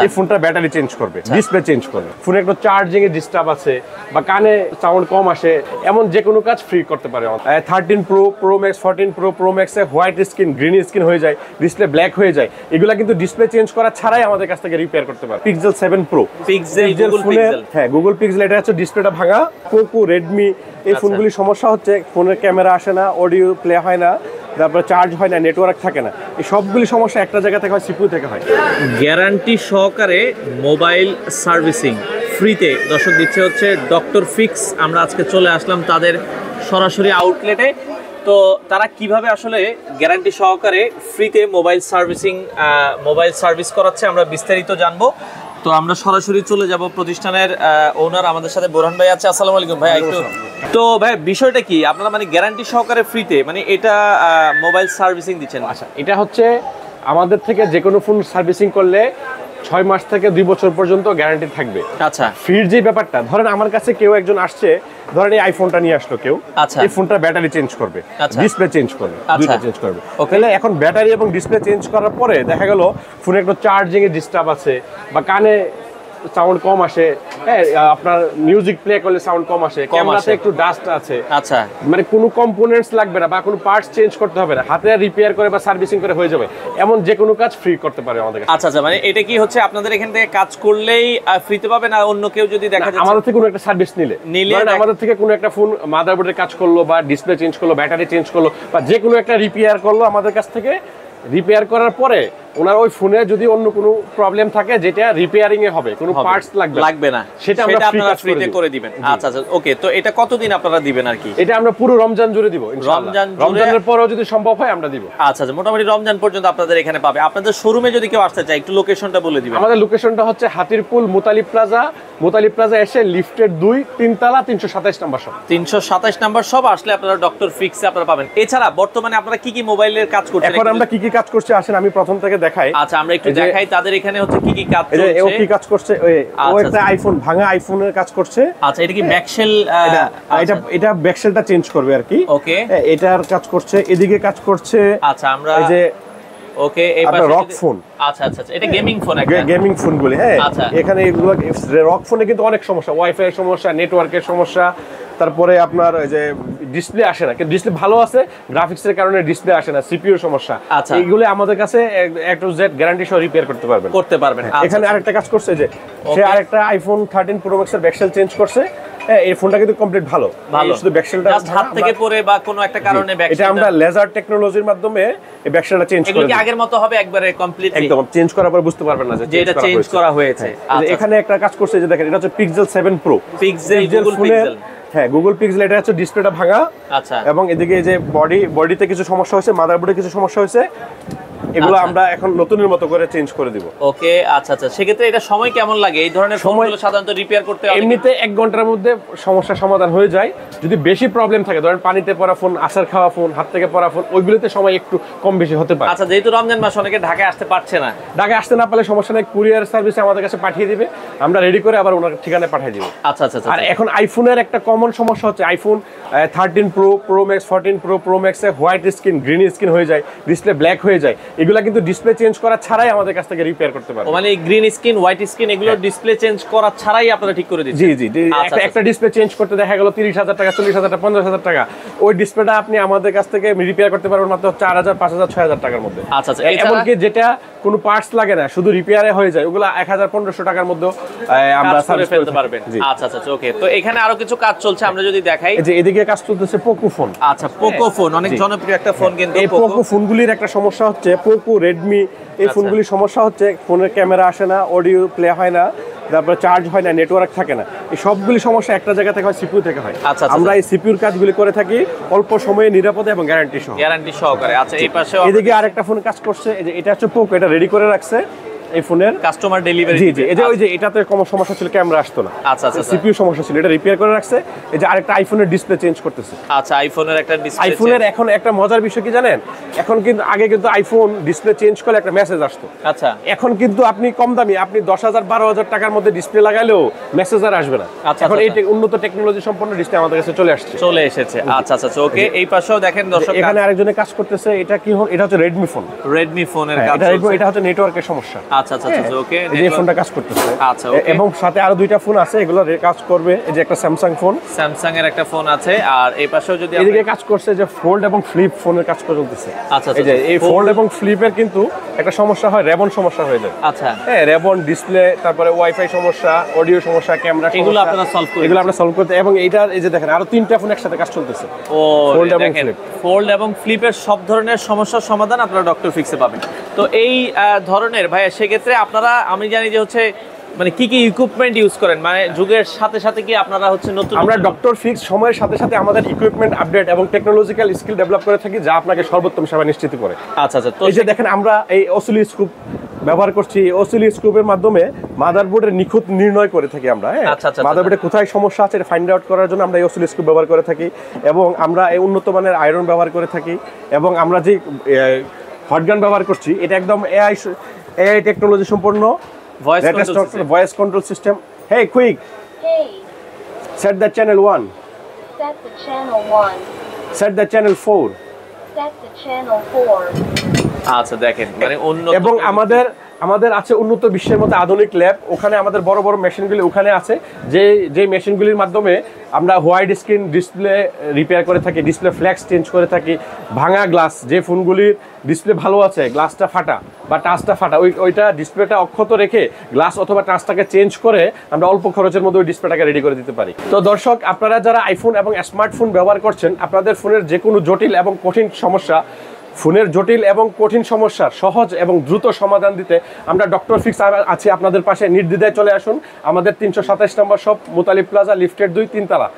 এই ফোনটা battery change করবে, ডিসপ্লে চেঞ্জ করবে, ফোনে একটু চার্জিং এর ডিস্টার্ব আছে বা কানে সাউন্ড কম আসে, এমন যে কোনো কাজ ফ্রি করতে পারে। 13 pro, pro max, 14 pro, pro ম্যাক্সে হোয়াইট স্ক্রিন, গ্রিন স্ক্রিন হয়ে যায়, ডিসপ্লে ব্ল্যাক হয়ে যায়, এগুলা কিন্তু ডিসপ্লে চেঞ্জ করা ছাড়াই আমাদের কাছ থেকে রিপেয়ার করতে পারে। পিক্সেল 7 প্রো, হ্যাঁ গুগল পিক্সেল, এটা হচ্ছে ডিসপ্লেটা ভাঙা। পোকো, রেডমি এই ফোনগুলি সমস্যা হচ্ছে ফোনের ক্যামেরা আসে না, অডিও প্লে হয় না, তারপরে চার্জ হয় না, নেটওয়ার্ক থাকে না, এই সবগুলি সমস্যা একটা জায়গা থেকে হয়, সিপিইউ থেকে হয়। গ্যারান্টি সহকারে মোবাইল সার্ভিসিং ফ্রিতে দর্শক দিচ্ছে হচ্ছে ডক্টর ফিক্স। আমরা আজকে চলে আসলাম তাদের সরাসরি আউটলেটে। তো তারা কিভাবে আসলে গ্যারান্টি সহকারে ফ্রিতে মোবাইল সার্ভিস করাচ্ছে আমরা বিস্তারিত জানবো। তো আমরা সরাসরি চলে যাব প্রতিষ্ঠানের ওনার আমাদের সাথে বোরহান ভাই আছে। আসসালামু আলাইকুম ভাই। একটু তো ভাই বিষয়টা কি, আপনারা মানে গ্যারান্টি সহকারে ফ্রিতে মানে এটা মোবাইল সার্ভিসিং দিচ্ছেন? আচ্ছা, এটা হচ্ছে আমাদের থেকে যে কোনো ফোন সার্ভিসিং করলে 6 মাস থেকে 2 বছর পর্যন্ত গ্যারান্টি থাকবে। আচ্ছা, ফ্রির যে ব্যাপারটা, ধরেন আমার কাছে কেউ একজন আসছে, ধরেন এই আইফোনটা নিয়ে আসলো কেউ, আচ্ছা, এই ফোনটা ব্যাটারি চেঞ্জ করবে, ডিসপ্লে চেঞ্জ করবে, দুইটা চেঞ্জ করবে। ওকে, এখন ব্যাটারি এবং ডিসপ্লে চেঞ্জ করার পরে দেখা গেল ফোনে একটু চার্জিং এর ডিস্টার্ব আছে বা কানে সাউন্ড কম আসে, হ্যাঁ আপনার মিউজিক প্লে করলে সাউন্ড কম আসে, ক্যামেরাতে একটু ডাস্ট আছে, আচ্ছা মানে কোনো কম্পোনেন্টস লাগবে না বা কোনো পার্টস চেঞ্জ করতে হবে না, হাতে রিপেয়ার করে বা সার্ভিসিং করে হয়ে যাবে, এমন যে কোনো কাজ ফ্রি করতে পারে আমাদের কাছে। আচ্ছা আচ্ছা, মানে এটা কি হচ্ছে আপনাদের এখান থেকে কাজ করলেই ফ্রিতে পাবে না অন্য কেউ যদি দেখা যায় আমাদের থেকে কোনো একটা সার্ভিস নিলে আমাদের থেকে কোনো একটা ফোন মাদারবোর্ডের কাজ করলো বা ডিসপ্লে চেঞ্জ করলো, ব্যাটারি চেঞ্জ করলো বা যে কোনো একটা রিপেয়ার করলো, আমাদের কাছ থেকে রিপেয়ার করার পরে ওনার ওই ফোনে যদি অন্য কোনো প্রবলেম থাকে যেটা রিপেয়ারিং এ হবে, কোনো পার্টস লাগবে না, সেটা আপনারা ফ্রিতে করে দিবেন। আচ্ছা আচ্ছা, ওকে। তো এটা কতদিন আপনারা দিবেন আর কি? এটা আমরা পুরো রমজান জুড়ে দিব ইনশাআল্লাহ। রমজানের পরেও যদি সম্ভব হয় আমরা দিব। আচ্ছা আচ্ছা, মোটামুটি রমজান পর্যন্ত আপনাদের এখানে পাবে। আপনাদের শোরুমে যদি কেউ আসতে চায় একটু লোকেশনটা বলে দিবেন। আমাদের লোকেশনটা হচ্ছে হাতিরপুল মুতালিব প্লাজা এসে লিফটের 2-3 তলা 327 নম্বর শপ। 327 নম্বর শপ আসলে আপনারা ডক্টর ফিক্সে আপনারা পাবেন। এছাড়া বর্তমানে আপনারা কি কি মোবাইলের কাজ করছেন? এখন আমরা কি কি কাজ করছি আসেন আমি প্রথম থেকে দেখাই। আচ্ছা, আমরা একটু দেখাই তাদের এখানে হচ্ছে কি কি কাজ চলছে। ও কি কাজ করছে, ও একটা আইফোন ভাঙা আইফোনের কাজ করছে। আচ্ছা, এটা কি ব্যাকশেল? এটা ব্যাকশেলটা চেঞ্জ করবে আর কি। ওকে, এটার কাজ করছে, এদিকে কাজ করছে। আচ্ছা, আমরা এই যে ওকে, এই পাশে রক ফোন। আচ্ছা আচ্ছা, এটা গেমিং ফোন, একটা গেমিং ফোন বলে। হ্যাঁ, আচ্ছা, এখানে এগুলো রক ফোনে কিন্তু অনেক সমস্যা, ওয়াইফাই এর সমস্যা, নেটওয়ার্কের সমস্যা, তারপরে আপনার ওই যে ডিসপ্লে আসে না, কিন্তু ডিসপ্লে ভালো আছে, গ্রাফিক্সের কারণে ডিসপ্লে আসে না, সিপিইউর সমস্যা। আচ্ছা, এইগুলো আমাদের কাছে এ টু জেড গ্যারান্টি সহ রিপেয়ার করতে পারবেন। এখানে আরেকটা কাজ করছে যে সে আরেকটা আইফোন 13 প্রো ম্যাক্সের ব্যাকশেল চেঞ্জ করছে। এই ফোনটা কিন্তু কমপ্লিট ভালো, শুধু ব্যাকশেলটা জাস্ট হাত থেকে পড়ে বা কোনো একটা কারণে ব্যাকশেল, এটা আমরা লেজার টেকনোলজির মাধ্যমে এই ব্যাকশেলটা চেঞ্জ করে দিই। এগুলো কি আগের মতো হবে একবারে কমপ্লিটলি? একদম চেঞ্জ করার পর বুঝতে পারবেন না যে এটা চেঞ্জ করা হয়েছে। আচ্ছা, এখানে একটা কাজ করছে যে দেখেন, এটা হচ্ছে পিক্সেল 7 প্রো, গুগল পিক্সেল। হ্যাঁ গুগল পিক্সেল, এটা হচ্ছে ডিসপ্লেটা ভাঙা। আচ্ছা, এবং এদিকে যে বডিতে কিছু সমস্যা হয়েছে, মাদারবোর্ডে কিছু সমস্যা হয়েছে, এগুলো আমরা এখন নতুনের মতো করে চেঞ্জ করে দিব। ওকে, আচ্ছা আচ্ছা। সেক্ষেত্রে এটা সময় কেমন লাগে এই ধরনের ফোনগুলো সাধারণত রিপেয়ার করতে? এমনিতে 1 ঘন্টার মধ্যে সমস্যার সমাধান হয়ে যায়। যদি বেশি প্রবলেম থাকে, ধরেন পানিতে পড়া ফোন, আছাড় খাওয়া ফোন, হাত থেকে পড়া ফোন, ওইগুলোতে সময় একটু কম বেশি হতে পারে। আচ্ছা, যেহেতু রমজান মাস অনেকে ঢাকায় আসতে পারছে না, ঢাকায় আসতে না পারলে সমস্যা নেই, কুরিয়ার সার্ভিসে আমাদের কাছে পাঠিয়ে দিবে, আমরা রেডি করে আবার ওনার ঠিকানায় পাঠিয়ে দিব। আচ্ছা আচ্ছা। আর এখন আইফোনের একটা কমন সমস্যা হচ্ছে iPhone 13 pro, pro max, 14 pro, pro ম্যাক্সে হোয়াইট স্ক্রিন, গ্রিন স্ক্রিন হয়ে যায়, ডিসপ্লে ব্ল্যাক হয়ে যায়, এগুলা কিন্তু ডিসপ্লে চেঞ্জ করা ছাড়াই আমাদের কাছ থেকে রিপেয়ার করতে পারবে। মানে গ্রিন স্ক্রিন, হোয়াইট স্ক্রিন এগুলো ডিসপ্লে চেঞ্জ করা ছাড়াই আপনারা ঠিক করে দিচ্ছেন? জি জি, একটা ডিসপ্লে চেঞ্জ করতে দেখা গেল 30,000 টাকা, 40,000 টাকা, 50,000 টাকা, ওই ডিসপ্লেটা আপনি আমাদের কাছ থেকে রিপেয়ার করতে পারবেন মাত্র 4,000, 5,000, 6,000 টাকার মধ্যে। আচ্ছা আচ্ছা। এমনকি যেটা কোনো পার্টস লাগে না, শুধু রিপেয়ারে হয়ে যায়, ওগুলা 1,000, 1,500 টাকার মধ্যে আমরা সার্ভিস ফেলতে পারবেন। আচ্ছা আচ্ছা, ওকে। তো এখানে আরো কিছু কাজ চলছে, আমরা যদি দেখাই। যে এদিকে কাজ চলতেছে পোকো ফোন। আচ্ছা, পোকো ফোন অনেক জনপ্রিয় একটা ফোন, কিন্তু এই পোকো ফোনগুলির একটা সমস্যা হচ্ছে, পোকো, রেডমি এই ফোনগুলির সমস্যা হচ্ছে ফোনের ক্যামেরা আসে না, অডিও প্লে হয় না, তারপরে চার্জ হয় না, নেটওয়ার্ক থাকে না, এই সবগুলি সমস্যা একটা জায়গা থেকে হয়, সিপিইউ থেকে হয়। আচ্ছা, আমরা এই সিপিইউর কাজগুলি করে থাকি অল্প সময়ে, নিরাপদে এবং গ্যারান্টি সহকারে। আচ্ছা, এই পাশে এদিকে আরেকটা ফোন কাজ করছে, এই যে এটা হচ্ছে পোকো, এটা রেডি করে রাখছে এই ফোনের কাস্টমার ডেলিভারি। জি জি, এই যে ওই যে এটাতে কোনো সমস্যা ছিল, ক্যামেরা আসতো না। আচ্ছা আচ্ছা, সিপিইউ সমস্যা ছিল, এটা রিপেয়ার করে রাখছে। এই যে আরেকটা আইফোনের ডিসপ্লে চেঞ্জ করতেছে। আচ্ছা, আইফোনের একটা ডিসপ্লে। আইফোনের এখন একটা মজার বিষয় কি জানেন, এখন কিন্তু আগে কিন্তু আইফোন ডিসপ্লে চেঞ্জ করলে একটা মেসেজ আসতো। আচ্ছা, এখন কিন্তু আপনি কম দামি, আপনি 10,000, 12,000 টাকার মধ্যে ডিসপ্লে লাগাইলেও মেসেজ আর আসবে না। এখন এই উন্নত টেকনোলজি সম্পন্ন ডিসপ্লে আমাদের কাছে চলে এসেছে। আচ্ছা আচ্ছা, ওকে। এই পাশেও দেখেন দর্শক, এখানে আরেকজনে কাজ করতেছে। এটা কি, এটা হচ্ছে রেডমি ফোন। রেডমি ফোনের কাজ। এটা হচ্ছে নেটওয়ার্কের সমস্যা। আচ্ছা আচ্ছা আচ্ছা ওকে, এই যে ফোনটা কাজ করতেছে। আচ্ছা ওকে। এবং সাথে আরো দুইটা ফোন আছে, এগুলো কাজ করবে। এই যে একটা স্যামসাং ফোন, স্যামসাং এর একটা ফোন আছে, আর এই পাশেও যদি এদিকে কাজ করছে যে ফোল্ড এবং ফ্লিপ ফোনের কাজ চলতেছে। আচ্ছা এই যে এই ফোল্ড এবং ফ্লিপের কিন্তু একটা সমস্যা হয়, রেবন সমস্যা হয়ে যায়। আচ্ছা, হ্যাঁ, রেবন, ডিসপ্লে, তারপরে ওয়াইফাই সমস্যা, অডিও সমস্যা, ক্যামেরা সমস্যা, এগুলো আপনারা সলভ করে এগুলো আমরা সলভ করতে। এবং এইটা এই যে দেখেন আরো তিনটা ফোন একসাথে কাজ চলতেছে। ও ফোল্ড এবং দেখেন, ফ্লিপ। ফোল্ড এবং ফ্লিপের সব ধরনের সমস্যার সমাধান আপনারা ডক্টর ফিক্সে পাবেন। তো এই ধরনের ভাইয়া সেক্ষেত্রে আপনারা, আমি জানি যে হচ্ছে মানে কি কি ইকুইপমেন্ট ইউজ করেন, মানে যুগের সাথে সাথে কি আপনারা হচ্ছে নতুন আমরা ডক্টর ফিক্স সময়ের সাথে সাথে আমাদের ইকুইপমেন্ট আপডেট এবং টেকনোলজিক্যাল স্কিল ডেভেলপ করে থাকি, যা আপনাকে সর্বোত্তম সেবা নিশ্চিত করে। আচ্ছা আচ্ছা, তো এই যে দেখেন আমরা এই অসিলোস্কোপ ব্যবহার করছি। অসিলোস্কোপের মাধ্যমে মাদারবোর্ডের নিখুঁত নির্ণয় করে থাকি আমরা। হ্যাঁ, আচ্ছা, আচ্ছা, মাদারবোর্ডে কোথায় সমস্যা আছে এটা ফাইন্ড আউট করার জন্য আমরা এই অসিলোস্কোপ ব্যবহার করে থাকি। এবং আমরা এই উন্নত মানের আয়রন ব্যবহার করে থাকি। এবং আমরা যে হটগান ব্যবহার করছি, এটা একদম এআই টেকনোলজি সম্পন্ন voice control system. Hey quick, Hey, set the channel 1, set the channel 1, set the channel 4। set the channel 4. আচ্ছা দেখেন, মানে উন্নত এবং আমাদের আছে উন্নত বিশ্বের মধ্যে আধুনিক ল্যাব। ওখানে আমাদের বড় বড় মেশিনগুলি ওখানে আছে, যে মেশিনগুলির মাধ্যমে আমরা হোয়াইট স্ক্রিন ডিসপ্লে রিপেয়ার করে থাকি, ডিসপ্লে ফ্ল্যাক্স চেঞ্জ করে থাকি, ভাঙা গ্লাস, যে ফোনগুলির ডিসপ্লে ভালো আছে গ্লাসটা ফাটা বা টাচটা ফাটা, ওইটা ডিসপ্লেটা অক্ষত রেখে গ্লাস অথবা টাচটাকে চেঞ্জ করে আমরা অল্প খরচের মধ্যে ওই ডিসপ্লেটাকে রেডি করে দিতে পারি। তো দর্শক, আপনারা যারা আইফোন এবং স্মার্টফোন ব্যবহার করছেন, আপনাদের ফোনের যে কোনো জটিল এবং কঠিন সমস্যা, ফোনের জটিল এবং কঠিন সমস্যার সহজ এবং দ্রুত সমাধান দিতে আমরা ডক্টর ফিক্স আছি আপনাদের পাশে। নির্দ্বিধায় চলে আসুন। আমাদের 327 নম্বর শপ, মুতালিব প্লাজা, লিফটের 2, 3 তলা।